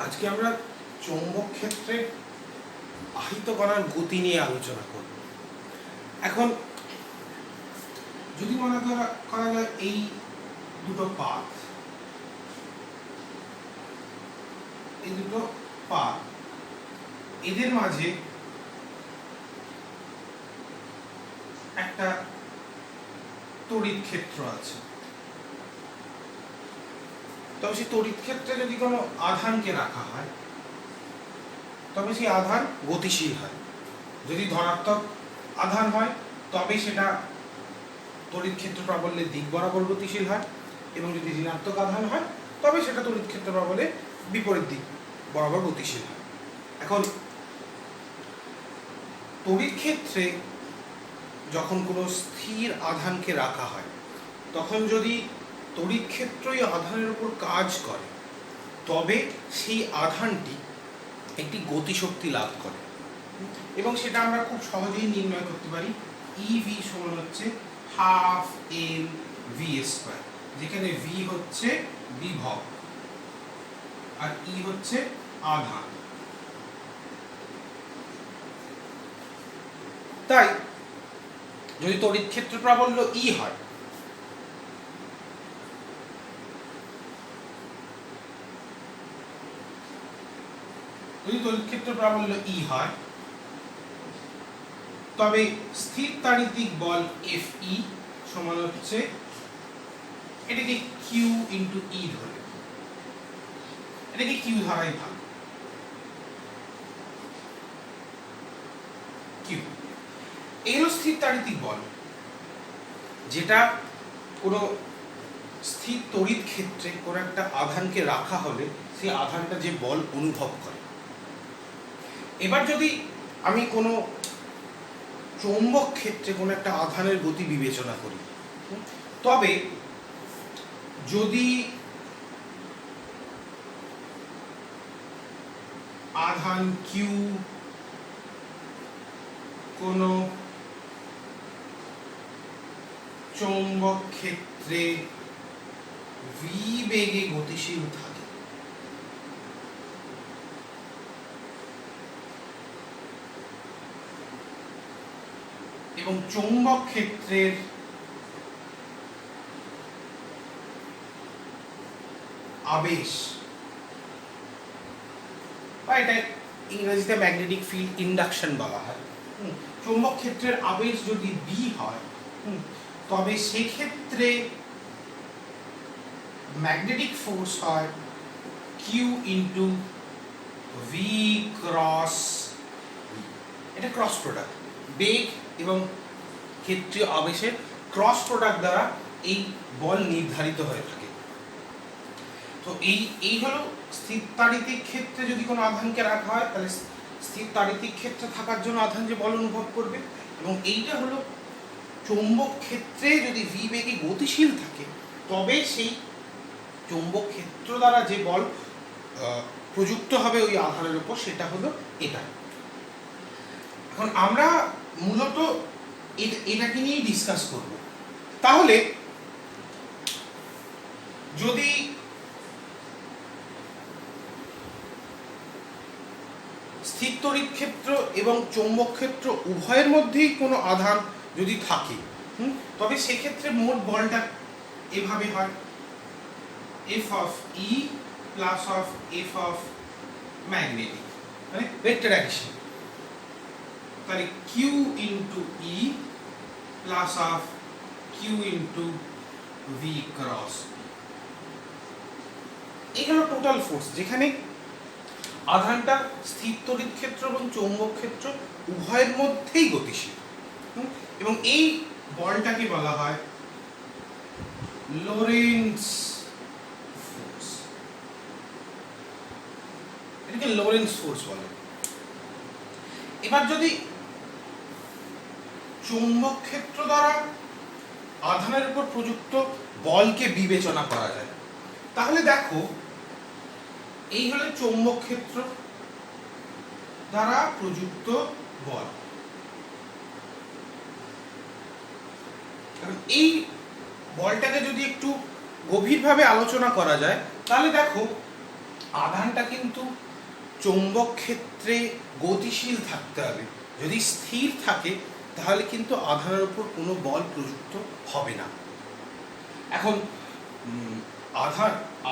আজকে আমরা চৌম্বক ক্ষেত্রে আহিত কণার গতি নিয়ে আলোচনা করব। এখন যদি মনে করা যায় এই দুটো পাথ, এদের মাঝে একটা তড়িৎ ক্ষেত্র আছে, তবে সেই তড়িৎ ক্ষেত্রে যদি কোনো আধানকে রাখা হয় তবে সেই আধান গতিশীল হয়। যদি ধনাত্মক আধান হয় তবে সেটা তড়িৎ ক্ষেত্র প্রাবল্যের দিক বরাবর গতিশীল হয়, এবং যদি ঋণাত্মক আধান হয় তবে সেটা তড়িৎ ক্ষেত্র প্রাবল্যের বিপরীত দিক বরাবর গতিশীল হয়। এখন তড়িৎ ক্ষেত্রে যখন কোনো স্থির আধানকে রাখা হয় তখন যদি তড়িৎ ক্ষেত্রই আধানের উপর কাজ করে তবে সেই আধানটি একটি গতিশক্তি লাভ করে, এবং সেটা আমরা খুব সহজেই নির্ণয় করতে পারি। EV সমান হচ্ছে হাফ mv², যেখানে v হচ্ছে বিভব আর E হচ্ছে আধান। তাই যদি তড়িৎ ক্ষেত্র প্রাবল্য E হয় তবে স্থির তাড়িতিক বল Fe সমান হচ্ছে, এটাকে Q × E ধরে, এটাকে Q ধারায় ভাগ, Q এই হলো স্থির তাড়িতিক বল, যেটা কোনো স্থির তড়িৎ ক্ষেত্রে কোনো একটা আধানকে রাখা হলে সেই আধানটা যে বল অনুভব করে। এবার যদি আমি কোনো চৌম্বক ক্ষেত্রে কোনো একটা আধানের গতি বিবেচনা করি, তবে যদি আধান Q কোনো চৌম্বক ক্ষেত্রে v বেগে গতিশীল থাকে এবং চৌম্বক ক্ষেত্রের আবেশ, বা এটা ইংরেজিতে ম্যাগনেটিক ফিল্ড ইন্ডাকশন বলা হয়, চৌম্বক ক্ষেত্রের আবেশ যদি B হয় তবে সেক্ষেত্রে ম্যাগনেটিক ফোর্স হয় Q × V ক্রস V। এটা ক্রস প্রোডাক্ট, বেগ এবং ক্ষেত্রীয় আবেশের ক্রস প্রোডাক্ট দ্বারা এই বল নির্ধারিত হয়ে থাকে। তো এই হলো স্থির তাড়িতিক ক্ষেত্রে যদি কোনো আধানকে রাখা হয় তাহলে স্থির তাড়িতিক ক্ষেত্রে থাকার জন্য আধান যে বল অনুভব করবে, এবং এইটা হলো চৌম্বক ক্ষেত্রে যদি v বেগে গতিশীল থাকে তবে সেই চৌম্বক ক্ষেত্র দ্বারা যে বল প্রযুক্ত হবে ওই আধানের উপর, সেটা হলো এটা। এখন আমরা মূলত এটাকে নিয়েই ডিসকাস করব। তাহলে যদি স্থির তড়িৎ ক্ষেত্র এবং চৌম্বক ক্ষেত্র উভয়ের মধ্যেই কোনো আধান যদি থাকে তবে সেক্ষেত্রে মোট বলটা এভাবে হয়, F(E) + F(magnetic), মানে ভেক্টর অ্যাডিশন। তাহলে Q × E + Q × V cross. এই হলো টোটাল ফোর্স, যেখানে আধানটা স্থির তড়িৎ ক্ষেত্র এবং চৌম্বক ক্ষেত্র উভয়ের মধ্যেই গতিশীল, এবং এই বলটাকে বলা হয় লোরেন্টজ ফোর্স। এটাকে লোরেন্টজ ফোর্স বলে। এবার যদি চৌম্বক ক্ষেত্র দ্বারা আধানের উপর প্রযুক্ত বলকে বিবেচনা করা যায়, তাহলে দেখো এই হলো চৌম্বক ক্ষেত্র দ্বারা প্রযুক্ত বল। এই বলটাকে যদি একটু গভীরভাবে আলোচনা করা যায় তাহলে দেখো আধানটা কিন্তু চৌম্বক ক্ষেত্রে গতিশীল থাকতে হবে। যদি স্থির থাকে তাহলে কিন্তু আধানের উপর কোনো বল প্রযুক্ত হবে না। এখন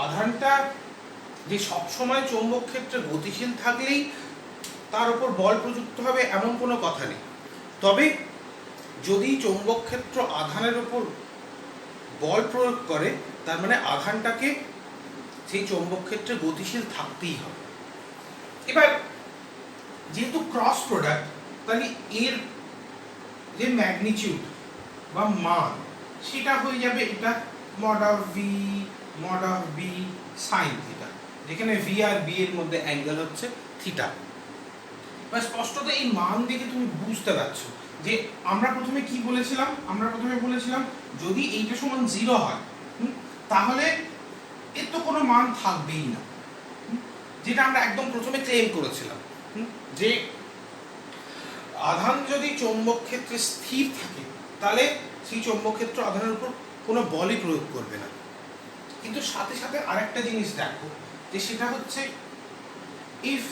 আধানটা যে সবসময় চৌম্বক ক্ষেত্রে গতিশীল থাকলেই তার উপর বল প্রযুক্ত হবে এমন কোনো কথা নেই। তবে যদি চৌম্বক ক্ষেত্র আধানের উপর বল প্রয়োগ করে তার মানে আধানটাকে সেই চৌম্বক ক্ষেত্রে গতিশীল থাকতেই হবে। এবার যেহেতু ক্রস প্রোডাক্ট, তাহলে এর যে ম্যাগনিটিউড বা মান সেটা হয়ে যাবে এটা mod of V mod of B sine theta, যেখানে ভি আর বি এর মধ্যে অ্যাঙ্গেল হচ্ছে থিটা। এবার স্পষ্টত এই মান দেখে তুমি বুঝতে পারছো যে আমরা প্রথমে কি বলেছিলাম, আমরা প্রথমে বলেছিলাম যদি এইটা সমান 0 হয় তাহলে এর তো কোনো মান থাকবেই না, যেটা আমরা একদম প্রথমে ক্লেম করেছিলাম যে আধান যদি চৌম্বক ক্ষেত্রে স্থির থাকে তাহলে সেই চৌম্বক ক্ষেত্র আধানের উপর কোনো বলই প্রয়োগ করবে না। কিন্তু সাথে সাথে আরেকটা জিনিস দেখো যে সেটা হচ্ছে if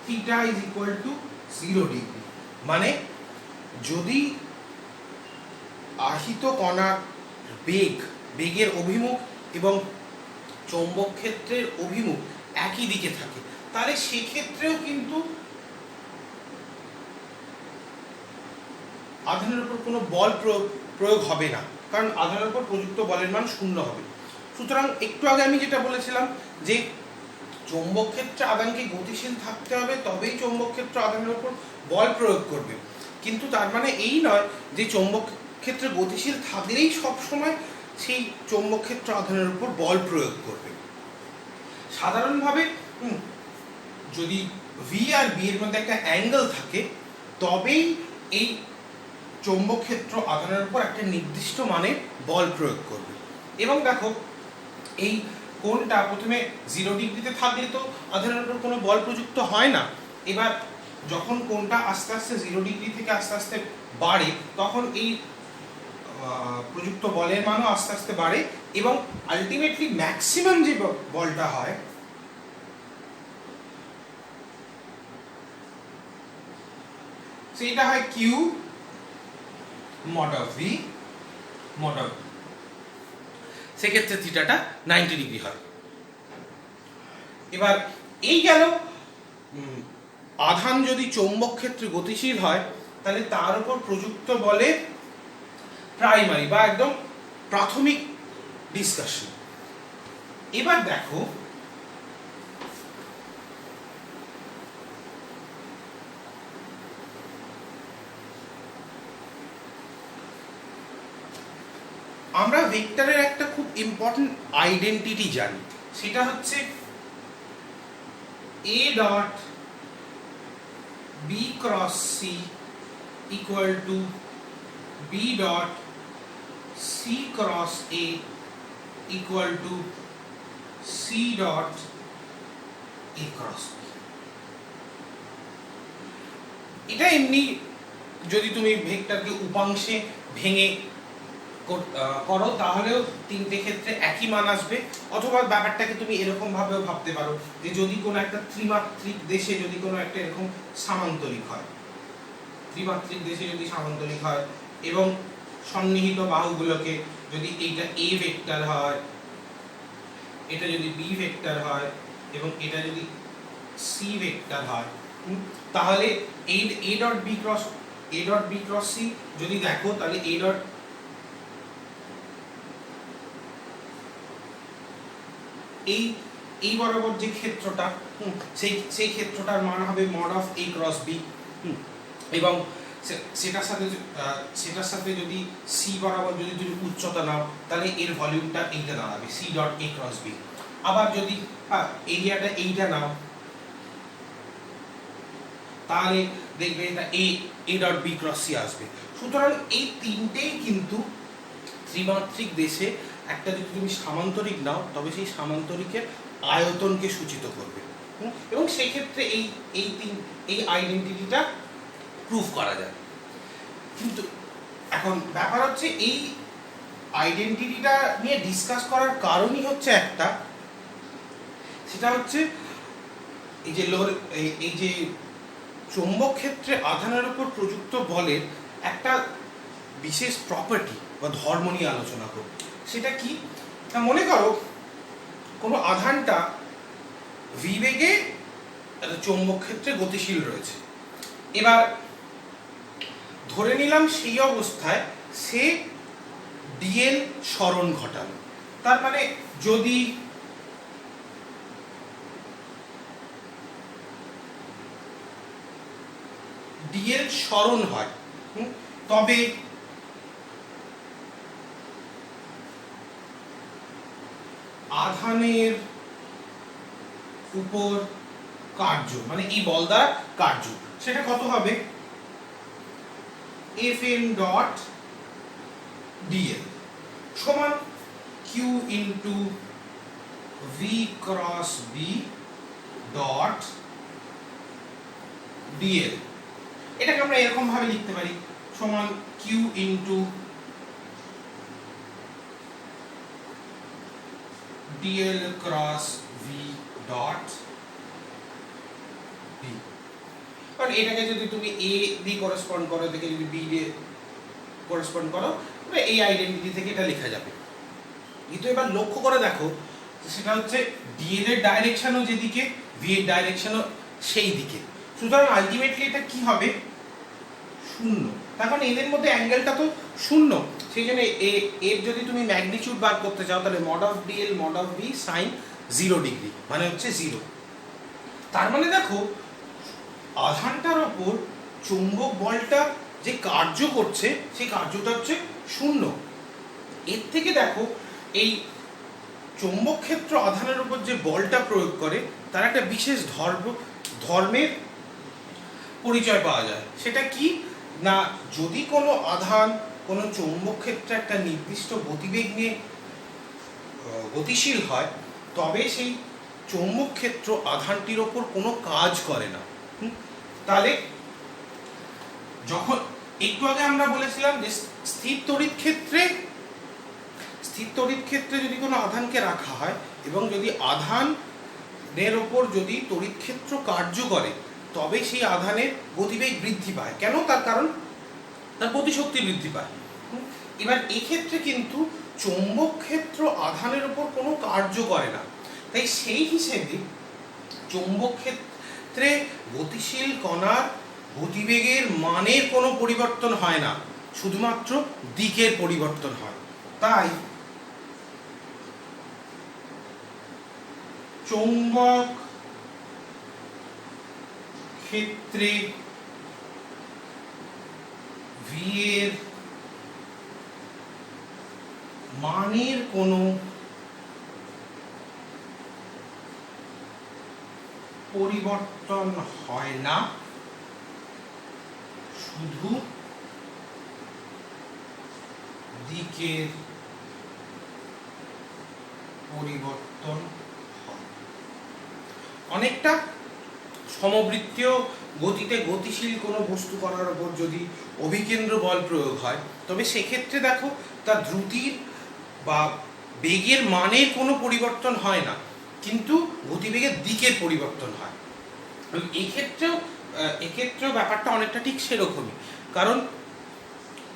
theta is equal two 0 degree, মানে যদি আহিত কণার বেগের অভিমুখ এবং চৌম্বক ক্ষেত্রের অভিমুখ একই দিকে থাকে তাহলে সেক্ষেত্রেও কিন্তু আধানের উপর কোনো বল প্রয়োগ হবে না, কারণ আধানের উপর প্রযুক্ত বলের মান 0 হবে। সুতরাং একটু আগে আমি যেটা বলেছিলাম যে চৌম্বক ক্ষেত্রে আধানকে গতিশীল থাকতে হবে তবেই চৌম্বক ক্ষেত্র আধানের উপর বল প্রয়োগ করবে, কিন্তু তার মানে এই নয় যে চৌম্বক ক্ষেত্রে গতিশীল থাকলেই সবসময় সেই চৌম্বক ক্ষেত্র আধানের উপর বল প্রয়োগ করবে। সাধারণভাবে যদি ভি আর বি এর মধ্যে একটা অ্যাঙ্গেল থাকে তবেই এই চৌম্বক ক্ষেত্র আধানের উপর একটা নির্দিষ্ট মানে বল প্রয়োগ করবে। এবং দেখো এই কোণটা প্রথমে 0 ডিগ্রিতে থাকলে তো আধানের উপর কোনো বল প্রযুক্ত হয় না। এবার যখন কোণটা আস্তে আস্তে 0 ডিগ্রি থেকে আস্তে আস্তে বাড়ে তখন এই প্রযুক্ত বলের মানও আস্তে আস্তে বাড়ে এবং আলটিমেটলি ম্যাক্সিমাম যে বলটা হয় সেটা হয় Q mod of V mod of, সেক্ষেত্রে থিটাটা 90 ডিগ্রি হয়। এবার এই গেল আধান যদি চৌম্বক ক্ষেত্রে গতিশীল হয় তাহলে তার উপর প্রযুক্ত বলে প্রাইমারি বা একদম প্রাথমিক ডিসকাশন। এবার দেখো আমরা ভেক্টরের একটা খুব ইম্পর্টেন্ট আইডেন্টিটি জানি, সেটা হচ্ছে a dot b cross c equal to b dot c cross a equal to c dot a cross b। এটা এমনি যদি তুমি ভেক্টরকে উপাংশে ভেঙে করো তাহলেও তিনটে ক্ষেত্রে একই মান আসবে, অথবা ব্যাপারটাকে তুমি এরকম ভাবেও ভাবতে পারো যে যদি কোনো একটা ত্রিমাত্রিক দেশে যদি কোনো একটা এরকম সামান্তরিক হয়, ত্রিমাত্রিক দেশে যদি সামান্তরিক হয় এবং সন্নিহিত বাহুগুলোকে যদি এইটা a ভেক্টর হয়, এটা যদি b ভেক্টর হয় এবং এটা যদি c ভেক্টর হয়, তাহলে a dot b cross c যদি দেখো তাহলে a ডট এই বরাবর যে ক্ষেত্রটা সেই ক্ষেত্রটার মান হবে mod of a cross b, এবং সেটার সাথে যদি c বরাবর যদি তুমি উচ্চতা নাও তাহলে এর ভলিউমটা এইটা দাঁড়াবে c dot a cross b। আবার যদি এরিয়াটা এইটা নাও তাহলে দেখবে এটা a dot b cross c আসবে। সুতরাং এই তিনটেই কিন্তু ত্রিমাত্রিক দেশে একটা যদি তুমি সামান্তরিক নাও তবে সেই সামান্তরিকের আয়তনকে সূচিত করবে এবং সেই ক্ষেত্রে এই আইডেন্টিটিটা প্রুফ করা যায়। কিন্তু এখন ব্যাপার হচ্ছে এই আইডেন্টিটিটা নিয়ে ডিসকাস করার কারণই হচ্ছে একটা, সেটা হচ্ছে এই যে চৌম্বক ক্ষেত্রে আধানের উপর প্রযুক্ত বলের একটা বিশেষ প্রপার্টি বা ধর্ম নিয়ে আলোচনা করব। সেটা কি না, মনে করো কোনো আধানটা ভি বেগে চৌম্বক ক্ষেত্রে গতিশীল রয়েছে। এবার ধরে নিলাম সেই অবস্থায় সে ডিএল সরণ ঘটালো। তার মানে যদি ডিএল সরণ হয় তবে আধানের উপর কার্য মানে এই বল দ্বারা কার্য সেটা কত হবে, Fn ডট ডিএল সমান Q into V cross B dot DL. এটাকে আমরা এরকম ভাবে লিখতে পারি সমান Q into DL cross V dot B. কারণ এটাকে যদি তুমি এ বি করেসপন্ড করো, এটাকে যদি বি দিয়ে করেসপন্ড করো, এই আইডেন্টিটি থেকে এটা লেখা যাবে। কিন্তু এবার লক্ষ্য করে দেখো সেটা হচ্ছে ডিএল এর ডাইরেকশনও যেদিকে, ভি এর ডাইরেকশনও সেই দিকে, সুতরাং আলটিমেটলি এটা কি হবে, শূন্য। তার কারণ এদের মধ্যে অ্যাঙ্গেলটা তো শূন্য, সেই জন্য এর যদি তুমি ম্যাগনিটিউড বার করতে চাও তাহলে mod of DL mod of B sine 0 degree মানে হচ্ছে 0। তার মানে দেখো আধানটার ওপর চৌম্বক বলটা যে কার্য করছে সেই কার্যটা হচ্ছে শূন্য। এর থেকে দেখো এই চৌম্বক ক্ষেত্র আধানের উপর যে বলটা প্রয়োগ করে তার একটা বিশেষ ধর্মের পরিচয় পাওয়া যায়। সেটা কি না, যদি কোনো আধান কোনো চৌম্বক ক্ষেত্রে একটা নির্দিষ্ট গতিবেগ নিয়ে গতিশীল হয় তবে সেই চৌম্বক ক্ষেত্র আধানটির ওপর কোনো কাজ করে না। তাহলে যখন একটু আগে আমরা বলেছিলাম যে স্থির তড়িৎ ক্ষেত্রে যদি কোনো আধানকে রাখা হয় এবং যদি আধানের ওপর যদি তড়িৎ ক্ষেত্র কার্য করে তবে সেই আধানের গতিবেগ বৃদ্ধি পায়। কেন? তার কারণ তার গতিশক্তি বৃদ্ধি পায়। এবার এক্ষেত্রে কিন্তু চৌম্বক ক্ষেত্র আধানের উপর কোনো কার্য করে না, তাই সেই হিসেবে চৌম্বক ক্ষেত্রে গতিশীল কণার গতিবেগের মানের কোনো পরিবর্তন হয় না, শুধুমাত্র দিকের পরিবর্তন হয়। তাই চৌম্বক ক্ষেত্রে ভি এর মানের কোনো পরিবর্তন হয় না, শুধু দিকের পরিবর্তন হয়। অনেকটা সমবৃত্তীয় গতিতে গতিশীল কোনো বস্তু করার উপর যদি অভিকেন্দ্র বল প্রয়োগ হয় তবে সেক্ষেত্রে দেখো তার দ্রুতির বা বেগের মানের কোনো পরিবর্তন হয় না, কিন্তু গতিবেগের দিকের পরিবর্তন হয়। এক্ষেত্রেও ব্যাপারটা অনেকটা ঠিক সেরকমই, কারণ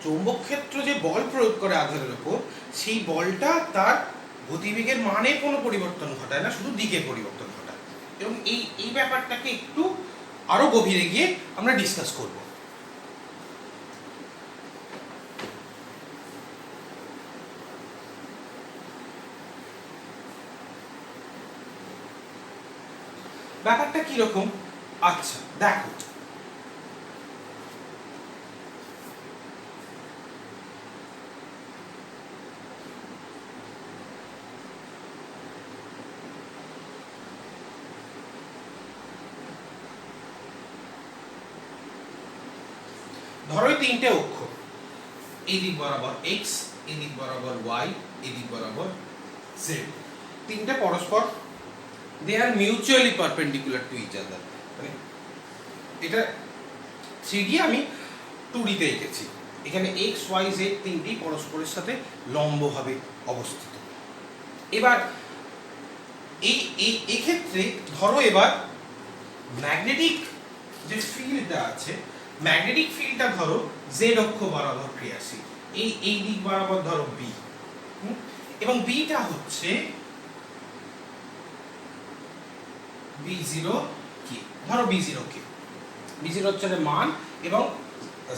চৌম্বক ক্ষেত্র যে বল প্রয়োগ করে আধানের উপর সেই বলটা তার গতিবেগের মানের কোনো পরিবর্তন ঘটায় না, শুধু দিকের পরিবর্তন ঘটায়। এবং এই ব্যাপারটাকে একটু আরো গভীরে গিয়ে আমরা ডিসকাস করব। ব্যাপারটা কিরকম, আচ্ছা দেখো ধরো এই তিনটে অক্ষ, এই দিক বরাবর x, এই দিক বরাবর y, এই দিক বরাবর z, তিনটে পরস্পর they are mutually perpendicular to each other। মানে এটা 3D আমি 2D তে এঁকেছি, এখানে x y z তিনটি পরস্পরের সাথে লম্বভাবে অবস্থিত। এবার এই ক্ষেত্রে ধরো এবার ম্যাগনেটিক যে ফিল্ডটা আছে, ম্যাগনেটিক ফিল্ডটা ধরো জেড অক্ষ বরাবর ক্রিয়াশীল, এই দিক বরাবর ধরো বি, এবং বিটা হচ্ছে B0 কি, ধরো B0 কি, B0 হচ্ছে মান এবং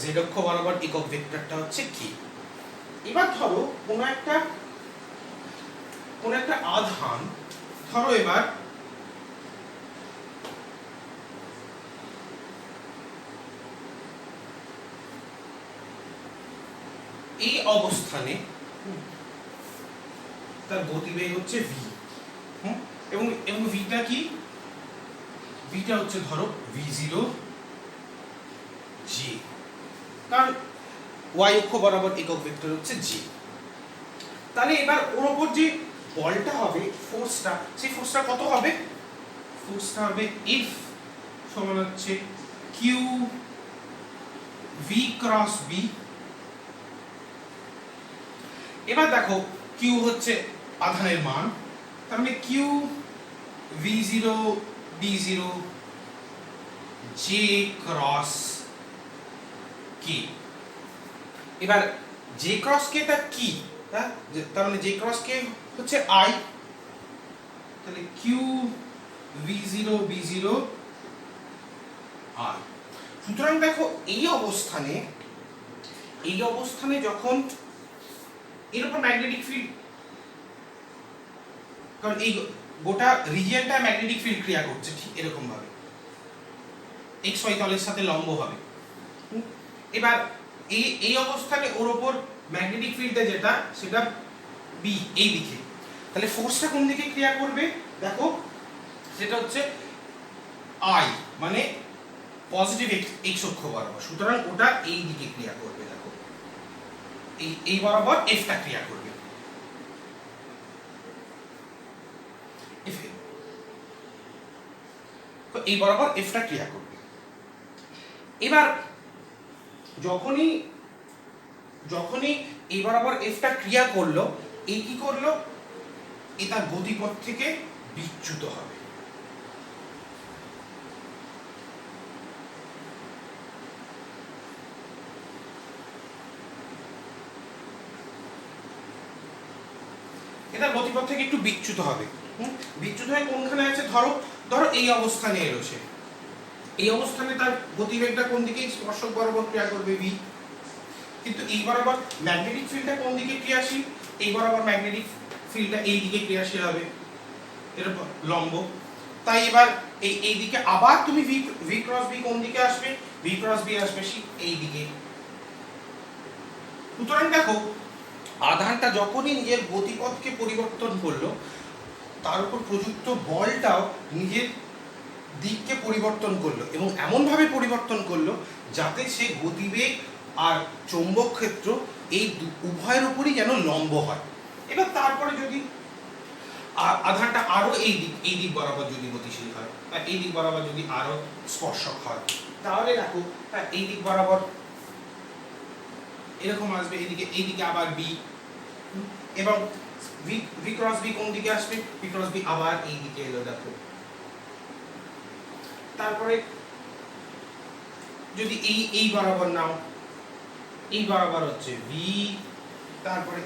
জেড অক্ষ বরাবর একক ভেক্টরটা হচ্ছে কি। এবার ধরো কোন একটা আধান, ধরো এবার এই অবস্থানে তার গতিবেগ হচ্ছে v, এবং ভিটা কি, ভিটা হচ্ছে ধরো v0 j, কারণ y অক্ষ বরাবর একক ভেক্টর হচ্ছে j। তাহলে এবার ওর উপর যে বলটা হবে, ফোর্সটা, সেই ফোর্সটা কত হবে, ফোর্সটা হবে F সমান হচ্ছে q v ক্রস b। এবার দেখো q হচ্ছে আধানের মান, তার মানে q v0 b0 j cross k। এবার j ক্রস k টা কি, তার মানে j ক্রস k হচ্ছে I, তাহলে q v0 b0 I। সুতরাং দেখো এই অবস্থানে যখন এর উপর ম্যাগনেটিক ফিল্ড, কারণ এই গোটা রিজিয়নটা ম্যাগনেটিক ফিল্ড ক্রিয়া করছে ঠিক এরকম ভাবে xy তলের সাথে লম্ব হবে। এবার এই অবস্থানে ওর উপর ম্যাগনেটিক ফিল্ডটা যেটা, সেটা b এই দিকে, তাহলে ফোর্সটা কোন দিকে ক্রিয়া করবে দেখো, সেটা হচ্ছে I, মানে পজিটিভ x অক্ষ বরাবর, সুতরাং ওটা এই দিকে ক্রিয়া করবে। দেখো এই বরাবর f টা ক্রিয়া করবে, তো এই বরাবর f টা ক্রিয়া করবে। এবার যখনই এই বরাবর f টা ক্রিয়া করলো, এই কি করলো, এই তার গতিপথ থেকে বিচ্যুত হবে। এটা গতিপথ থেকে একটু বিচ্যুত হবে, বিচ্যুত হয়ে কোনখানে আছে, ধরো এই অবস্থানে এলো সে, এই অবস্থানে তার গতিবেগটা কোন দিকে, স্পর্শক বরাবর ক্রিয়া করবে v, কিন্তু এই বরাবর ম্যাগনেটিক ফিল্ডটা কোন দিকে ক্রিয়াশীল, এই বরাবর ম্যাগনেটিক ফিল্ডটা এই দিকে ক্রিয়াশীল হবে, এর লম্ব। তাই এবার এই দিকে আবার তুমি v ক্রস b কোন দিকে আসবে, v ক্রস b আসবে এই দিকে। সুতরাং দেখো আধানটা যখনই নিজের গতিপথকে পরিবর্তন করলো, তার উপর প্রযুক্ত বলটাও নিজের দিককে পরিবর্তন করলো, এবং এমনভাবে পরিবর্তন করলো যাতে সে গতিবেগ আর চৌম্বক ক্ষেত্র এই উভয়ের উপরই যেন লম্ব হয়। এবার তারপরে যদি আধানটা আরো এই দিক বরাবর যদি গতিশীল হয়, বা এই দিক বরাবর যদি আরো স্পর্শক হয়, তাহলে দেখো এই দিক বরাবর এরকম আসবে, এইদিকে আবার বি, এবং ভি ক্রস বি কোন দিকে আসবে, ভি ক্রস বি আবার এই দিকে এলো। দেখো তারপরে যদি এই বরাবর নাও, এই বরাবর হচ্ছে ভি, তারপরে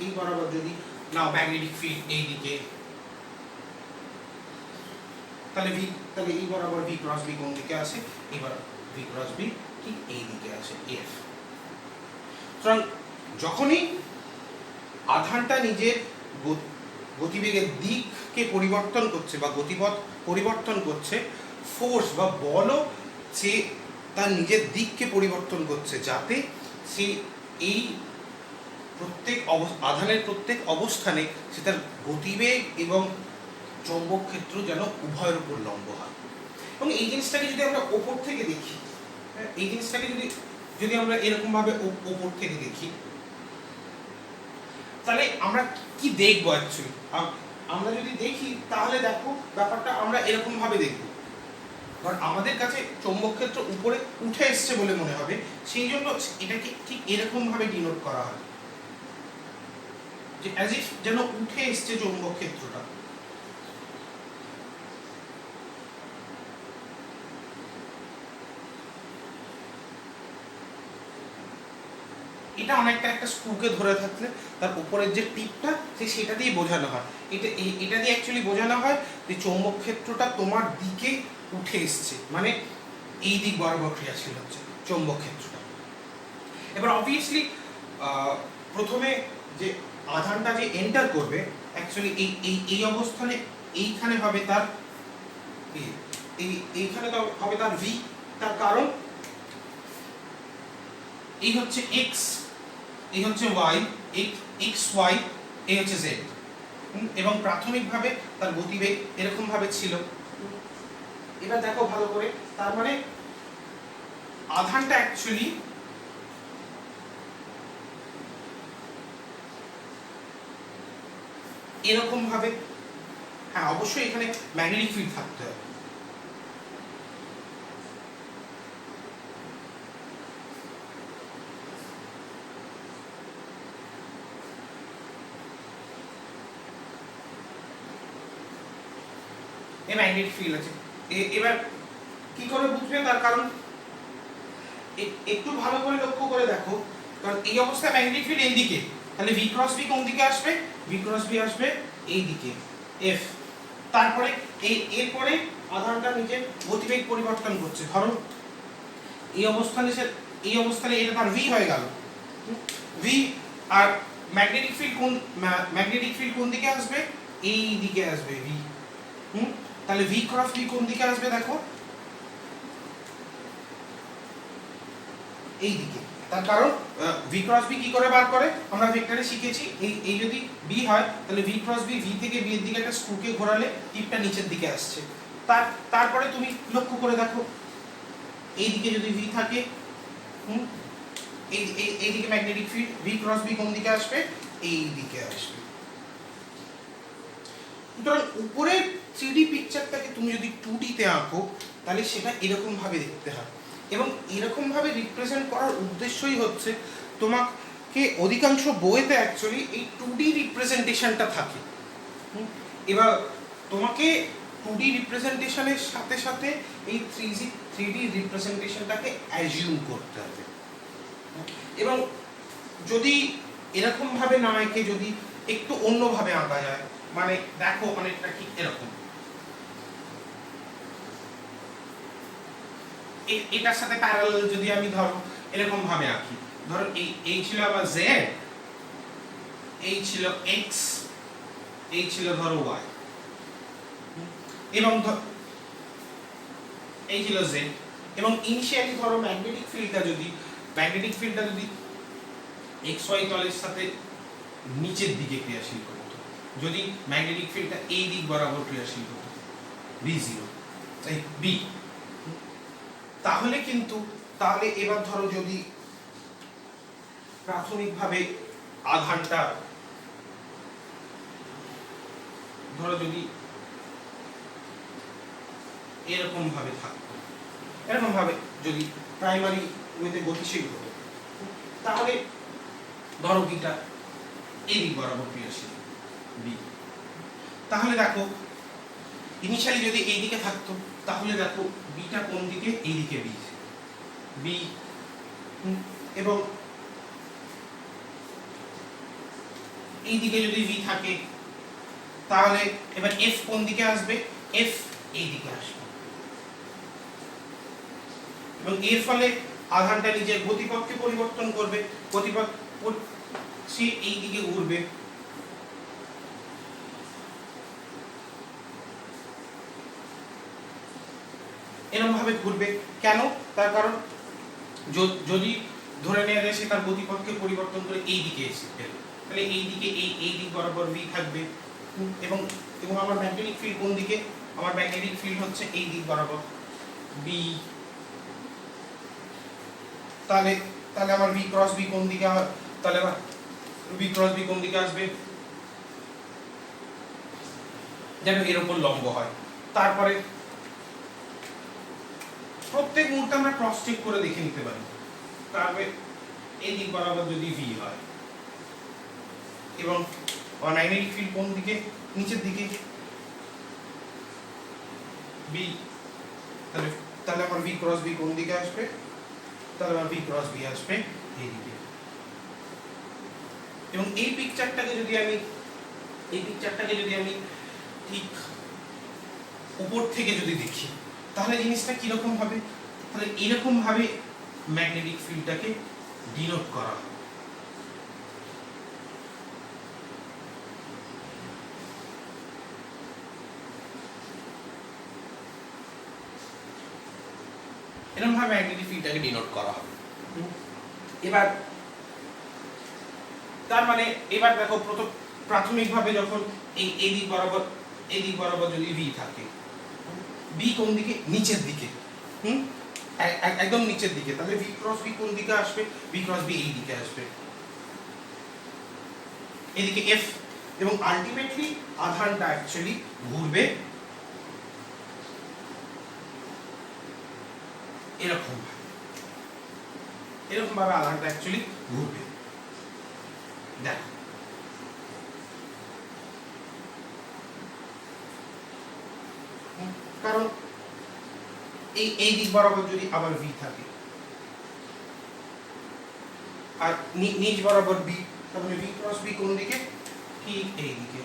এই বরাবর যদি নাও ম্যাগনেটিক ফিল্ড এই দিকে, তাহলে এই বরাবর ভি ক্রস বি কোন দিকে আসে, এবার ভি ক্রস বি ঠিক এই দিকে আসে এফ। সুতরাং যখনই আধানটা নিজের গতিবেগের দিককে পরিবর্তন করছে বা গতিপথ পরিবর্তন করছে, ফোর্স বা বলও সে তার নিজের দিককে পরিবর্তন করছে যাতে সে এই আধানের প্রত্যেক অবস্থানে সে তার গতিবেগ এবং চৌম্বক ক্ষেত্র যেন উভয়ের উপর লম্ব হয়। এবং এই জিনিসটাকে যদি আমরা ওপর থেকে দেখি, এই জিনিসটাকে যদি আমরা এরকম ভাবে ওপর থেকে দেখি, তাহলে আমরা কি দেখবো অ্যাকচুয়ালি, আমরা যদি দেখি তাহলে দেখো ব্যাপারটা আমরা এরকম ভাবে দেখবো, কারণ আমাদের কাছে চৌম্বক ক্ষেত্র উপরে উঠে এসছে বলে মনে হবে, সেই জন্য এটাকে ঠিক এরকম ভাবে ডিনোট করা হয়, যে অ্যাজ ইফ যেন উঠে এসছে চৌম্বক ক্ষেত্রটা। এটা অনেকটা একটা স্ক্রুকে ধরে থাকলে তার উপরের যে টিপটা সেটা দিয়ে বোঝানো হয়। এটা দিয়ে অ্যাকচুয়ালি বোঝানো হয় যে চৌম্বক ক্ষেত্রটা তোমার দিকে উঠে এসছে, মানে এই দিক বরাবর ক্রিয়াশীল হচ্ছে চৌম্বক ক্ষেত্রটা। এবার অবভিয়াসলি প্রথমে যে আধানটা যে এন্টার করবে অ্যাকচুয়ালি এই অবস্থানে এইখানে হবে তার এইখানে হবে তার ভি। তার কারণ এই হচ্ছে এক্স, এই হচ্ছে ওয়াই, এক্স ওয়াই, এই হচ্ছে জেড, এবং প্রাথমিকভাবে তার গতিবেগ এরকম ভাবে ছিল। এবার দেখো ভালো করে, তার মানে আধানটা অ্যাকচুয়ালি এরকম ভাবে, হ্যাঁ অবশ্যই এখানে ম্যাগনেটিক ফিল্ড থাকতে হবে। ম্যাগনেটিক ফিল্ড আছে। এবার কি করে বুঝবে, তার কারণ একটু ভালো করে লক্ষ্য করে দেখো, কারণ এই অবস্থায় ম্যাগনেটিক ফিল্ড এই দিকে, তাহলে ভি ক্রস বি কোন দিকে আসবে? ভি ক্রস বি আসবে এই দিকে এফ। তারপরে এরপরে আধানটা নিজের গতিবেগ পরিবর্তন করছে। ধরো এই অবস্থানে এটা তার ভি হয়ে গেল, ভি, আর ম্যাগনেটিক ফিল্ড কোন দিকে আসবে? এই দিকে আসবে ভি। তাহলে ভি ক্রস বি কোন দিকে আসবে দেখো? এই দিকে। তার কারণ ভি ক্রস বি কি করে বার করে? আমরা ভেক্টরে শিখেছি, এই যদি বি হয় তাহলে ভি ক্রস বি, ভি থেকে বি এর দিকে একটা স্ক্রুকে ঘোরালে টিপটা নিচের দিকে আসছে। তারপরে তুমি লক্ষ্য করে দেখো, এই দিকে যদি ভি থাকে, এই দিকে magnetic field, V cross B কোন দিকে আসবে? এই দিকে আসবে। সুতরাং উপরের 3D পিকচারটাকে তুমি যদি 2D তে আঁকো তাহলে সেটা এরকম ভাবে দেখতে হয়, এবং এরকম ভাবে রিপ্রেজেন্ট করার উদ্দেশ্যই হচ্ছে তোমাকে অধিকাংশ বইতে অ্যাকচুয়ালি এই 2D রিপ্রেজেন্টেশনটা থাকে। এবার তোমাকে 2D রিপ্রেজেন্টেশনের সাথে সাথে এই 3D রিপ্রেজেন্টেশনটাকে অ্যাজিউম করতে হবে। এবং যদি এরকম ভাবে না এঁকে যদি একটু অন্যভাবে আঁকা যায়, মানে দেখো অনেকটা ঠিক এরকম, এটার সাথে প্যারালাল যদি আমি ধরো এরকম ভাবে আঁকি, ধরো এই ছিল আবার জেড, এই ছিল এক্স, এই ছিল ধরো ওয়াই, এবং এই ছিল জেড, এবং ইনিশিয়ালি ধরো ম্যাগনেটিক ফিল্ডটা যদি এক্স ওয়াই তলের সাথে নিচের দিকে ক্রিয়াশীল করতো, যদি ম্যাগনেটিক ফিল্ডটা এই দিক বরাবর ক্রিয়াশীল হতো B0 এই বি, তাহলে এবার ধরো যদি প্রাথমিকভাবে আধানটা ধরো যদি এরকম ভাবে থাকতো, এরকম ভাবে যদি প্রাইমারি ওয়েতে গতিশীল হতো, তাহলে ধরো বিটা এই দিক বরাবর ক্রিয়াশীল বি, তাহলে দেখো ইনিশিয়ালি যদি এই দিকে থাকতো তাহলে দেখো বিটা কোন দিকে? এই দিকে বি, এবং এই দিকে যদি ভি থাকে তাহলে এবার এফ কোন দিকে আসবে? এফ এই দিকে আসবে, এবং এর ফলে আধানটা নিজের গতিপথকে পরিবর্তন করবে, গতিপথ সে এই দিকে ঘুরবে, এরকম ভাবে ঘুরবে। কেন? তার কারণ যদি ধরে নেওয়া যায় সে তার গতিপথকে পরিবর্তন করে এই দিকে এসে গেল, তাহলে এই দিকে এই দিক বরাবর ভি থাকবে, এবং আমার ম্যাগনেটিক ফিল্ড কোন দিকে? আমার ম্যাগনেটিক ফিল্ড হচ্ছে এই দিক বরাবর বি, তাহলে আমার ভি ক্রস বি কোন দিকে? তাহলে আমার ভি ক্রস বি কোন দিকে আসবে? যেন এর উপর লম্ব হয়। তারপরে প্রত্যেক মুহূর্তে আমরা ক্রস চেক করে দেখে নিতে পারি, তারপরে এই দিক বরাবর যদি ভি হয় এবং ম্যাগনেটিক ফিল্ড কোন দিকে? নিচের দিকে বি, তাহলে আমার ভি ক্রস বি কোন দিকে আসবে? তাহলে আমার ভি ক্রস বি আসবে এই দিকে। এবং এই পিকচারটাকে যদি আমি ঠিক উপর থেকে যদি দেখি তাহলে জিনিসটা কিরকম হবে? তাহলে এরকম ভাবে ম্যাগনেটিক ফিল্ডটাকে ডিনোট করা হয়। এরকম ভাবে ম্যাগনেটিক ফিল্ডটাকে ডিনোট করা হবে। এবার তার মানে এবার দেখো প্রাথমিকভাবে যখন এই দিক বরাবর যদি ভি থাকে, বি কোন দিকে? নিচের দিকে। একদম নিচের দিকে। তাহলে ভি ক্রস বি কোন দিকে আসবে? ভি ক্রস বি এই দিকে আসবে, এদিকে এফ। এবং আলটিমেটলি আধানটা অ্যাকচুয়ালি ঘুরবে এরকম ভাবে আধানটা অ্যাকচুয়ালি ঘুরবে। দেখো কারণ এই দিক বরাবর যদি আবার ভি থাকে আর নিচ বরাবর বি, তাহলে ভি ক্রস বি কোন দিকে? ঠিক এই দিকে।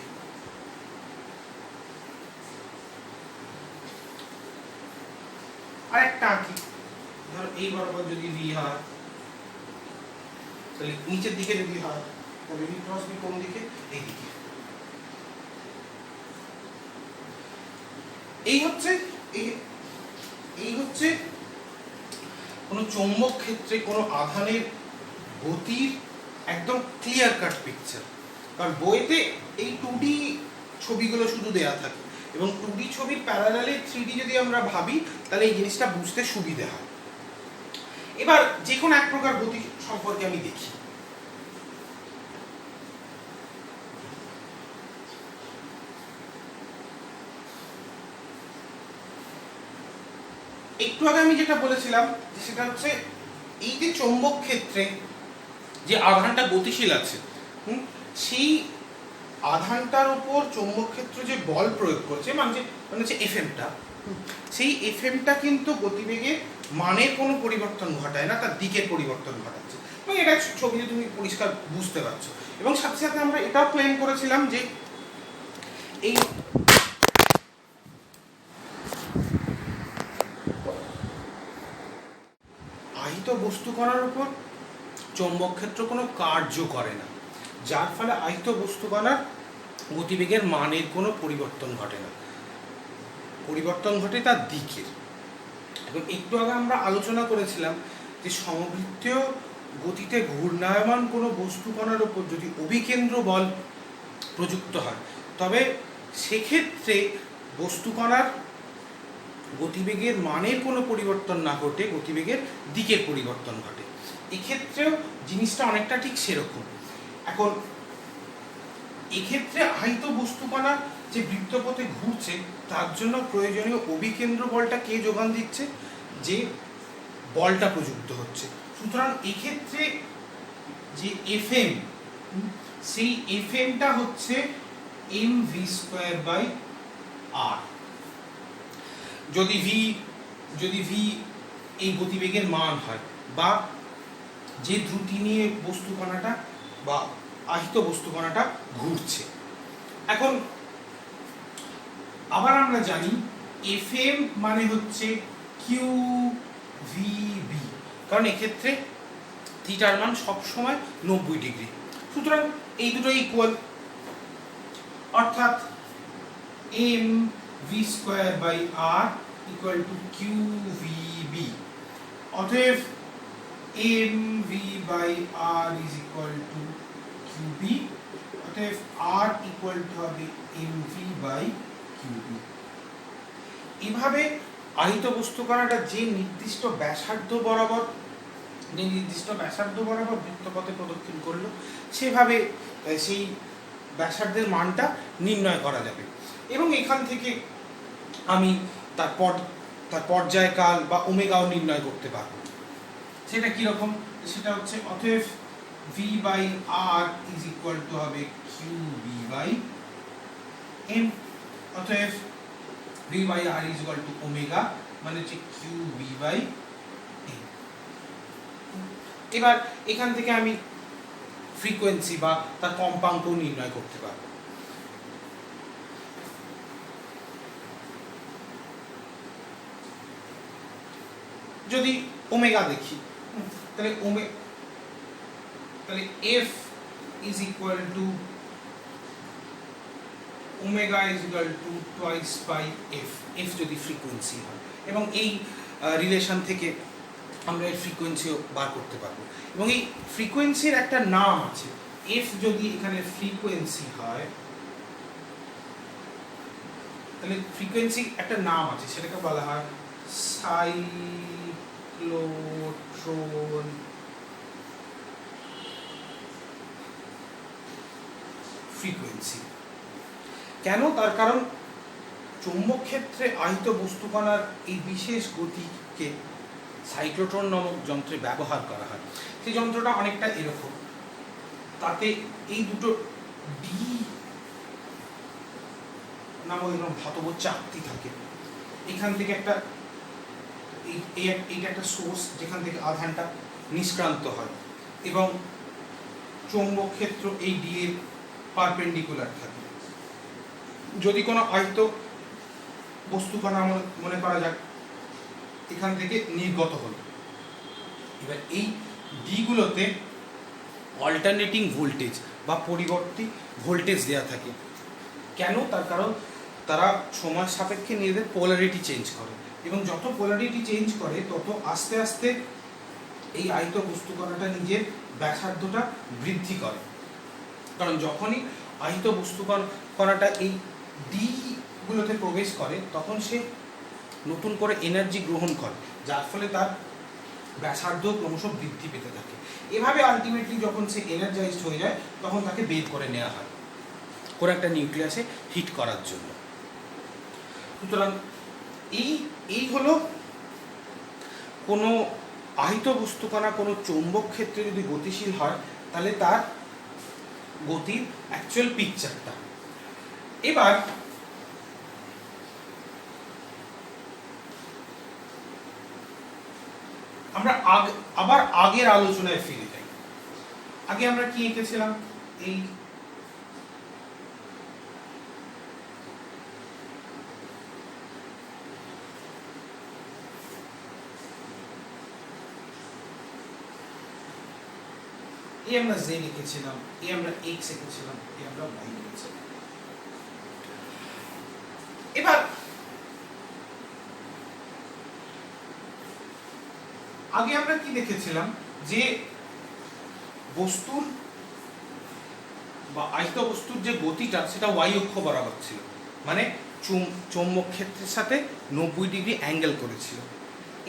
আরেকটা আঁকি, ধর এই বরাবর যদি ভি হয় তাহলে নিচের দিকে যদি হয় তাহলে ভি ক্রস বি কোন দিকে? এই দিকে। এই হচ্ছে কোন চৌম্বক ক্ষেত্রে কোন আধানের গতির একদম ক্লিয়ার কাট পিকচার। কারণ বইতে এই 2D ছবিগুলো শুধু দেয়া থাকে এবং 2D ছবির প্যারালালে 3D যদি আমরা ভাবি তাহলে এই জিনিসটা বুঝতে সুবিধা হয়। এবার যে কোনো এক প্রকার গতি সম্পর্কে আমি দেখি। একটু আগে আমি যেটা বলেছিলাম যে সেটা হচ্ছে এই যে চৌম্বক ক্ষেত্রে যে আধানটা গতিশীল আছে, সেই আধানটার উপর চৌম্বক ক্ষেত্র যে বল প্রয়োগ করছে মানে হচ্ছে এফএমটা, সেই এফএমটা কিন্তু গতিবেগের মানের কোনো পরিবর্তন ঘটায় না, তার দিকের পরিবর্তন ঘটাচ্ছে। এবং এটা ছবিতে তুমি পরিষ্কার বুঝতে পারছো। এবং সাথে সাথে আমরা এটাও ক্লেম করেছিলাম যে এই আহিত বস্তু কণার উপর চৌম্বক ক্ষেত্র কোনো কার্য করে না, যার ফলে আহিত বস্তু কণার গতিবেগের মানের কোনো পরিবর্তন ঘটে না, পরিবর্তন ঘটে তার দিকের। এবং একটু আগে আমরা আলোচনা করেছিলাম যে সমবৃত্তীয় গতিতে ঘূর্ণায়মান কোনো বস্তু কণার উপর যদি অভিকেন্দ্র বল প্রযুক্ত হয় তবে সেক্ষেত্রে বস্তু কণার গতিবেগের মানের কোনো পরিবর্তন না ঘটে, গতিবেগের দিকের পরিবর্তন ঘটে। এক্ষেত্রেও জিনিসটা অনেকটা ঠিক সেরকম। এখন এক্ষেত্রে আহিত বস্তু কণা যে বৃত্তপথে ঘুরছে তার জন্য প্রয়োজনীয় অভিকেন্দ্র বলটা কে যোগান দিচ্ছে? যে বলটা প্রযুক্ত হচ্ছে। সুতরাং এক্ষেত্রে যে এফএম, সেই এফএমটা হচ্ছে mv²/r। যদি ভি এই গতিবেগের মান হয় বা যে দ্রুতি নিয়ে বস্তু কণাটা বা আহিত বস্তু কণাটা ঘুরছে। এখন আবার আমরা জানি এফএম মানে হচ্ছে QVB, কারণ এক্ষেত্রে থিটার মান সবসময় 90 ডিগ্রি। সুতরাং এই দুটো ইকুয়াল, অর্থাৎ mv²/r ইকুয়াল টু QVB। অতএব mv/r is equal to QB, অতএব r ইকুয়াল টু হবে mv/QB। এইভাবে আহিত বস্তু কণাটা যে নির্দিষ্ট ব্যাসার্ধ বরাবর বৃত্তপথে প্রদক্ষিণ করলো সেভাবে সেই ব্যাসার্ধের মানটা নির্ণয় করা যাবে। এবং এখান থেকে আমি তার পর্যায়কাল বা ওমেগাও নির্ণয় করতে পারবো। সেটা কিরকম? সেটা হচ্ছে অতএব v/r ইজ ইকুয়াল টু হবে QB/m, অতএব v/r is equal to omega মানে হচ্ছে QB/m। এবার এখান থেকে আমি ফ্রিকোয়েন্সি বা তার কম্পাঙ্কও নির্ণয় করতে পারব। যদি ওমেগা দেখি, তাহলে F is equal to omega is equal to twice pi F, F যদি ফ্রিকোয়েন্সি হয়, এবং এই রিলেশন থেকে আমরা এর ফ্রিকোয়েন্সিও বার করতে পারবো। এবং এই ফ্রিকোয়েন্সির একটা নাম আছে, এফ যদি এখানে ফ্রিকোয়েন্সি হয় তাহলে ফ্রিকোয়েন্সি একটা নাম আছে, সেটাকে বলা হয় সাইক্লোট্রন ফ্রিকোয়েন্সি। কেন? তার কারণ চৌম্বক ক্ষেত্রে আহিত বস্তুকণার এই বিশেষ গতিকে সাইক্লোট্রন নামক যন্ত্রে ব্যবহার করা হয়। সেই যন্ত্রটা অনেকটা এরকম, তাতে এই দুটো ডি নামক এরকম ধাতব চাকতি থাকে। এখান থেকে একটা এইটা একটা সোর্স যেখান থেকে আধানটা নিষ্ক্রান্ত হয়, এবং চৌম্বক ক্ষেত্র এই ডি এর পারপেন্ডিকুলার থাকে। যদি কোনো আহিত বস্তুকণা মনে করা যাক এখান থেকে নির্গত হলো, এবার এই ডিগুলোতে অল্টারনেটিং ভোল্টেজ বা পরিবর্তী ভোল্টেজ দেওয়া থাকে। কেন? তার কারণ তারা সময় সাপেক্ষে নিজেদের পোলারিটি চেঞ্জ করে, এবং যত পোলারিটি চেঞ্জ করে তত আস্তে আস্তে এই আহিত বস্তুকণাটা নিজের ব্যাসার্ধটা বৃদ্ধি করে। কারণ যখনই আহিত বস্তুকণাটা এই ডি গুলোতে প্রবেশ করে তখন সে নতুন করে এনার্জি গ্রহণ করে, যার ফলে তার ব্যাসার্ধ ক্রমশ বৃদ্ধি পেতে থাকে। এভাবে আলটিমেটলি যখন সে এনার্জাইজড হয়ে যায় তখন তাকে বের করে নেওয়া হয় কোনো একটা নিউক্লিয়াসে হিট করার জন্য। সুতরাং এই হলো কোনো আহিত বস্তুকণা কোনো চৌম্বক ক্ষেত্রে যদি গতিশীল হয় তাহলে তার গতির অ্যাকচুয়াল পিকচারটা। এবার আমরা আবার আগের আলোচনায় ফিরে যাই। আগে আমরা কি এঁকেছিলাম? এই আমরা জে লিখেছিলাম, আমরা এক্স এঁকেছিলাম, আমরা ওয়াই লিখেছিলাম। এবার আগে আমরা কি দেখেছিলাম যে বস্তুর বা আহিত বস্তুর যে গতিটা সেটা ওয়াই অক্ষ বরাবর ছিল, মানে চৌম্বক ক্ষেত্রের সাথে 90 ডিগ্রি অ্যাঙ্গেল করেছিল।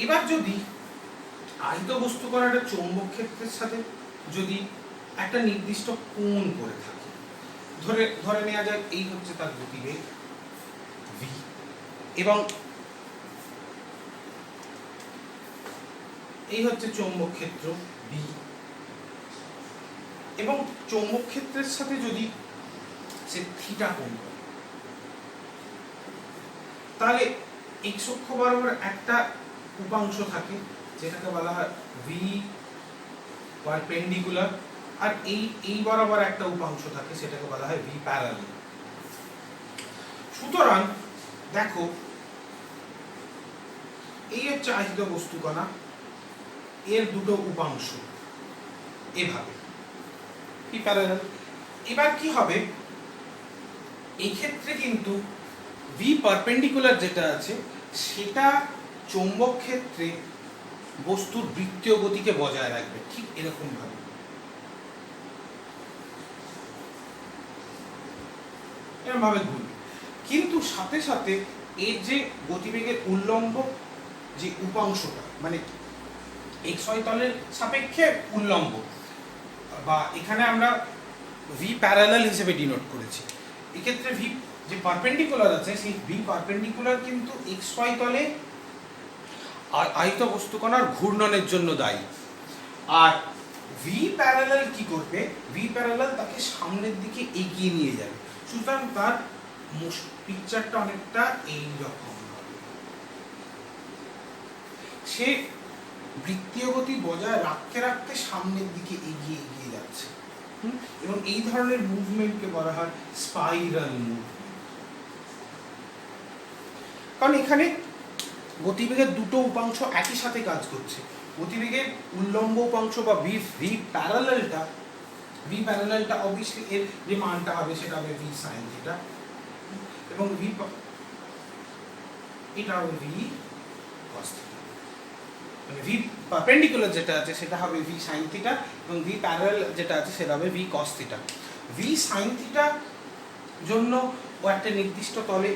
এবার যদি আহিত বস্তুকণাটা চৌম্বক ক্ষেত্রের সাথে যদি একটা নির্দিষ্ট কোণ করে থাকে, ধরে নেওয়া যায় এই হচ্ছে তার গতিবেগ ভি, এবং এই হচ্ছে চৌম্বক ক্ষেত্র বি, এবং চৌম্বক ক্ষেত্রের সাথে যদি সে থিটা কোণ করে তাহলে এক্স অক্ষ বরাবর একটা উপাংশ থাকে যেটাকে বলা হয় ভি পারপেন্ডিকুলার, আর এই বরাবর একটা উপাংশ থাকে সেটাকে বলা হয় ভি প্যারালাল। সুতরাং দেখো এই হচ্ছে আহিত বস্তুকণা, এর দুটো উপাংশ এভাবে ভি প্যারালাল। এবার কি হবে? এই ক্ষেত্রে কিন্তু ভি পারপেন্ডিকুলার যেটা আছে সেটা চৌম্বক ক্ষেত্রে বস্তুর বৃত্তীয় গতিকে বজায় রাখবে, ঠিক এরকম ভাবে। এরকম ভাবে ঘুরবে, কিন্তু সাথে সাথে এর যে গতিবেগের উল্লম্ব যে উপাংশটা, মানে এক্স ওয়াই তলের সাপেক্ষে উল্লম্ব, বা এখানে আমরা ভি প্যারালাল হিসেবে ডিনোট করেছি। এক্ষেত্রে ভি যে পারপেন্ডিকুলার আছে সেই ভি পারপেন্ডিকুলার কিন্তু এক্স ওয়াই তলে আহিত বস্তুকণার ঘূর্ণনের জন্য দায়ী। আর ভি প্যারালাল কি করবে? ভি প্যারালাল তাকে সামনের দিকে এগিয়ে নিয়ে যাবে। সুতরাং তার পিকচারটা অনেকটা এইরকম হবে। সে বৃত্তীয় গতি বজায় রাখতে রাখতে সামনের দিকে এগিয়ে যাচ্ছে। এবং এই ধরনের মুভমেন্টকে বলা হয় স্পাইরাল মুভমেন্ট। কারণ এখানে গতিবেগের দুটো উপাংশ একই সাথে কাজ করছে। গতিবেগের উল্লম্ব উপাংশ বা ভি প্যারালালটা অবভিয়াসলি এর যে মানটা হবে সেটা হবে ভি সাইন থিটা, এবং এটা হবে ভি কস থিটা। মানে ভি পারপেন্ডিকুলার যেটা আছে সেটা হবে ভি সাইন থিটা, এবং ভি প্যারালাল যেটা আছে সেটা হবে V cos theta. V sine theta জন্য ও একটা নির্দিষ্ট তলে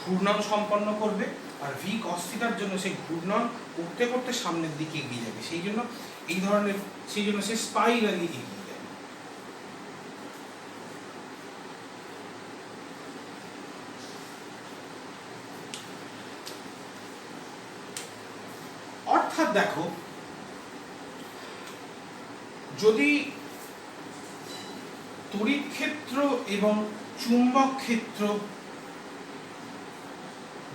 ঘূর্ণন সম্পন্ন করবে, আর ভি কস থিটার জন্য সেই ঘূর্ণন করতে করতে সামনের দিকে এগিয়ে যাবে, সেই জন্য সে স্পাইরালি এগিয়ে যাবে। অর্থাৎ দেখো, যদি তড়িৎ ক্ষেত্র এবং চুম্বক ক্ষেত্র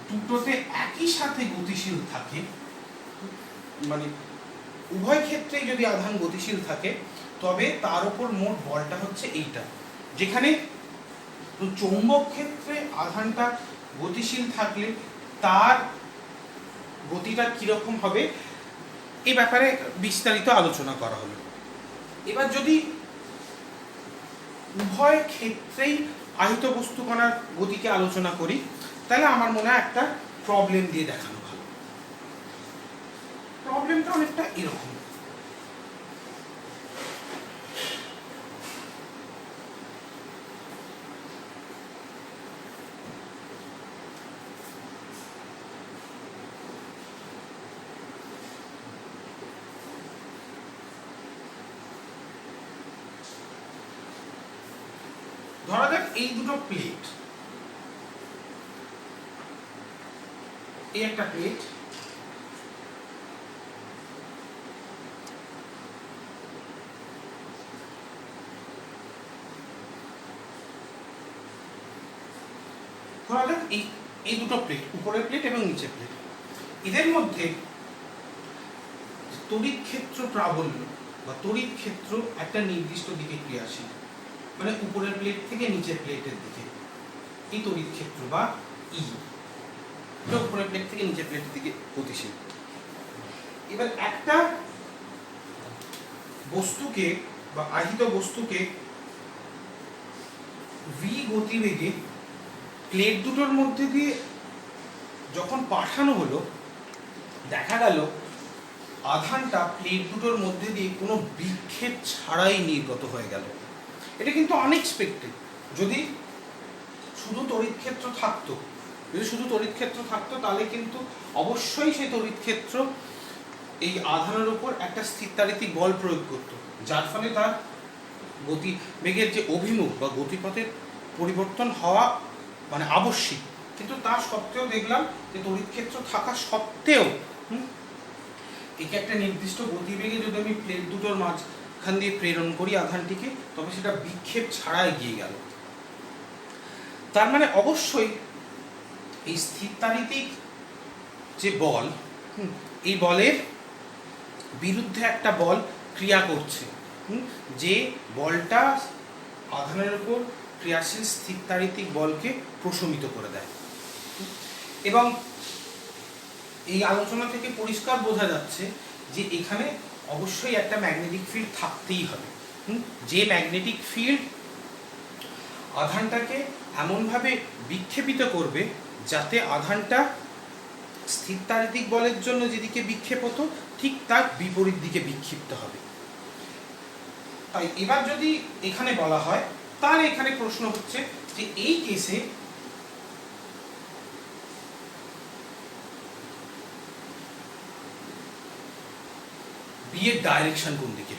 দুটোতে একই সাথে গতিশীল থাকে, মানে উভয় ক্ষেত্রেই যদি আধান গতিশীল থাকে, তবে তার উপর মোট বলটা হচ্ছে এইটা। যেখানে চৌম্বক ক্ষেত্রে আধানটা গতিশীল থাকলে তার গতিটা কিরকম হবে এই ব্যাপারে বিস্তারিত আলোচনা করা হলো। এবার যদি উভয় ক্ষেত্রেই আহিত বস্তুকণার গতিকে আলোচনা করি, তাহলে আমার মনে হয় একটা প্রবলেম দিয়ে দেখানো ভালো। প্রবলেমটা অনেকটা এরকম। ধরা যাক এই দুটো প্লেট, এই একটা প্লেট, ধরা যাক এই দুটো প্লেট, উপরের প্লেট এবং নিচের প্লেট, এদের মধ্যে তড়িৎ ক্ষেত্র প্রাবল্য বা তড়িৎ ক্ষেত্র একটা নির্দিষ্ট দিকে ক্রিয়াশীল, মানে উপরের প্লেট থেকে নিচের প্লেটের দিকে এই তড়িৎ ক্ষেত্র বা ই, উপরের প্লেট থেকে নিচের প্লেটের দিকে গতিশীল। এবার একটা বস্তুকে বা আহিত বস্তুকে ভি গতিবেগে প্লেট দুটোর মধ্যে দিয়ে যখন পাঠানো হলো, দেখা গেল আধানটা প্লেট দুটোর মধ্যে দিয়ে কোনো বিক্ষেপ ছাড়াই নির্গত হয়ে গেল। এটা কিন্তু আনএক্সপেক্টেড। যদি শুধু তড়িৎ ক্ষেত্র থাকতো তাহলে কিন্তু অবশ্যই সেই তড়িৎ ক্ষেত্র এই আধানের উপর একটা স্থিরতারিতিক বল প্রয়োগ করত, যার ফলে তার গতিবেগের যে অভিমুখ বা গতিপথের পরিবর্তন হওয়া মানে আবশ্যিক। কিন্তু তা সত্ত্বেও দেখলাম যে তড়িৎ ক্ষেত্র থাকা সত্ত্বেও একে একটা নির্দিষ্ট গতিবেগে যদি আমি প্লেট দুটোর মাঝখান দিয়ে প্রেরণ করি আধানটিকে, তবে সেটা বিক্ষেপ ছাড়া এগিয়ে গেল। তার মানে অবশ্যই এই স্থিরতারিতিক যে বল, এই বলের বিরুদ্ধে একটা বল ক্রিয়া করছে, যে বলটা আধানের উপর ক্রিয়াশীল স্থিরতারিতিক বলকে প্রশমিত করে দেয়। এবং এই আলোচনা থেকে পরিষ্কার বোঝা যাচ্ছে যে এখানে অবশ্যই একটা ম্যাগনেটিক ফিল্ড থাকতেই হবে, যে ম্যাগনেটিক ফিল্ড আধানটাকে এমনভাবে বিক্ষেপিত করবে যাতে আধানটা স্থিরতারিতিক বলের জন্য যেদিকে বিক্ষেপ হতো ঠিক তার বিপরীত দিকে বিক্ষিপ্ত হবে। তাই এবার যদি এখানে বলা হয়, তার এখানে প্রশ্ন হচ্ছে যে এই কেসে বি এর ডাইরেকশন কোন দিকে,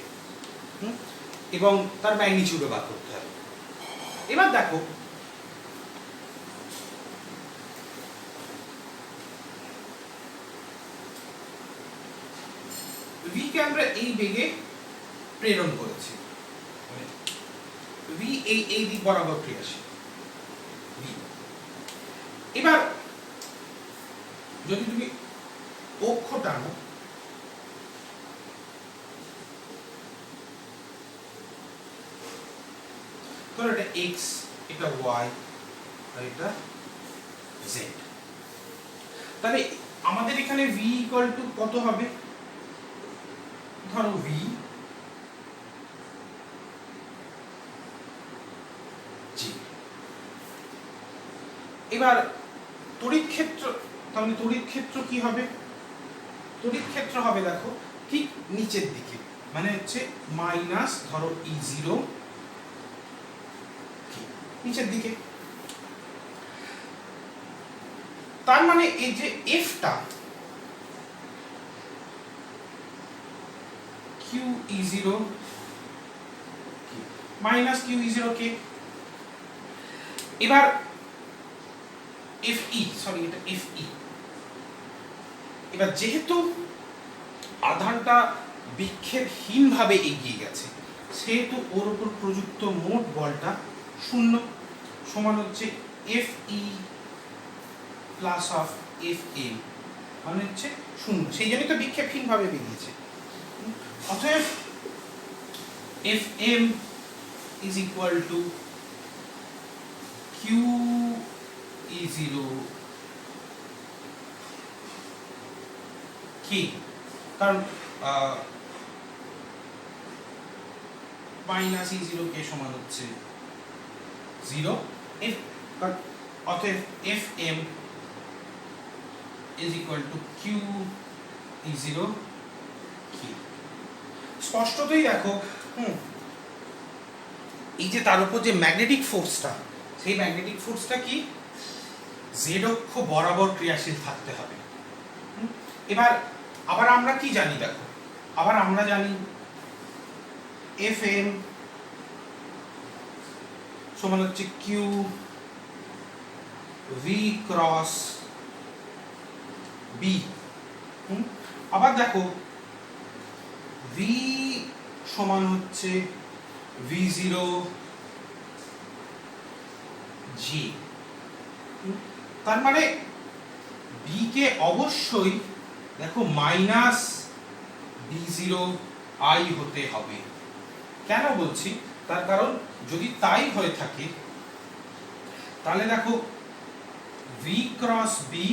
এবং তার ম্যাগনিটিউডও বার করতে হবে। এবার দেখো ভি কে আমরা এই বেগে প্রেরণ করেছি, ভি এই দিক বরাবর ক্রিয়াশীল। এবার যদি তুমি অক্ষ টানো, ধরো এটা এক্স, এটা ওয়াই, আর এটা জেড। তাহলে আমাদের এখানে ভি ইকুয়াল টু কত হবে? ধরো ভি জি। এবার তড়িৎ ক্ষেত্র, তাহলে তড়িৎ ক্ষেত্র কি হবে? তড়িৎ ক্ষেত্র হবে দেখো ঠিক নিচের দিকে, মানে হচ্ছে মাইনাস ধরো ই জিরো নিচের দিকে। তার মানে এই যে এফটা Q E zero minus Q E zero কে। এবার এফ ই, সরি এটা এফ ই। এবার যেহেতু আধানটা বিক্ষেপহীন ভাবে এগিয়ে গেছে, সেহেতু ওর উপর প্রযুক্ত মোট বলটা শূন্য, সমান হচ্ছে F E plus of F M, মানে হচ্ছে শূন্য। সেই জন্যই তো বিক্ষেপহীন ভাবে বেরিয়েছে। অতএব F M is equal to Q E zero কি, কারণ মাইনাস ই জিরো কে সমান হচ্ছে জিরো। অতএব F M is equal to Q E zero কি। স্পষ্টতই দেখো এই যে তার উপর যে ম্যাগনেটিক ফোর্সটা, সেই ম্যাগনেটিক ফোর্সটা কি জেড অক্ষ বরাবর ক্রিয়াশীল থাকতে হবে। এবার আবার আমরা কি জানি দেখো, আবার আমরা জানি এফ এম সমান হচ্ছে কিউ ভি ক্রস বি। আবার দেখো ভি সমান হচ্ছে ভি জিরো জি। তার মানে বি কে অবশ্যই দেখো মাইনাস বি জিরো আই হতে হবে। কেন বলছি? তার কারণ যদি তাই হয়ে থাকে তাহলে দেখো ভি ক্রস বি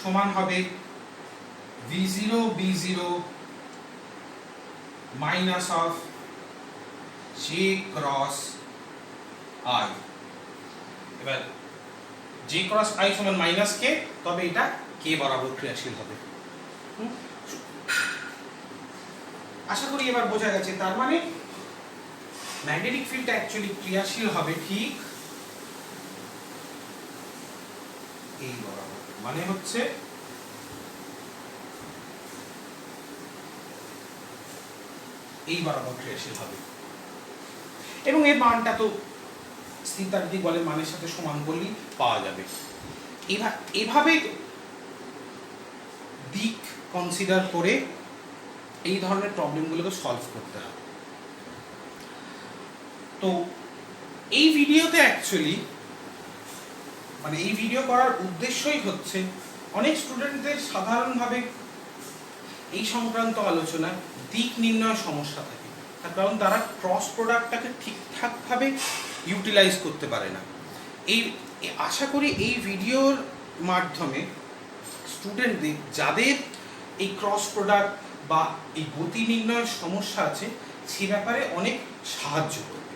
সমান হবে V zero B zero minus of J cross I. এবার জে ক্রস আই সমান মাইনাস কে, তবে এটা কে বরাবর ক্রিয়াশীল হবে। আশা করি এবার বোঝা গেছে। তার মানে ম্যাগনেটিক ফিল্ডটা অ্যাকচুয়ালি ক্রিয়াশীল হবে ঠিক এই বরাবর, মানে হচ্ছে এই বরাবর ক্রিয়াশীল হবে। এবং এর মানটা তো স্থিরতান্ত্রিক বলের মানের সাথে সমান বললেই পাওয়া যাবে। এভাবে দিক কনসিডার করে এই ধরনের প্রবলেমগুলোকে সলভ করতে হবে। তো এই ভিডিওতে অ্যাকচুয়ালি মানে এই ভিডিও করার উদ্দেশ্যই হচ্ছে অনেক স্টুডেন্টদের সাধারণভাবে এই সংক্রান্ত আলোচনা দিক নির্ণয় সমস্যা থাকে, তার কারণ তারা ক্রস প্রোডাক্টটাকে ঠিকঠাকভাবে ইউটিলাইজ করতে পারে না। এই আশা করি এই ভিডিওর মাধ্যমে স্টুডেন্টদের যাদের এই ক্রস প্রোডাক্ট বা এই গতি নির্ণয়ের সমস্যা আছে সে ব্যাপারে অনেক সাহায্য করবে।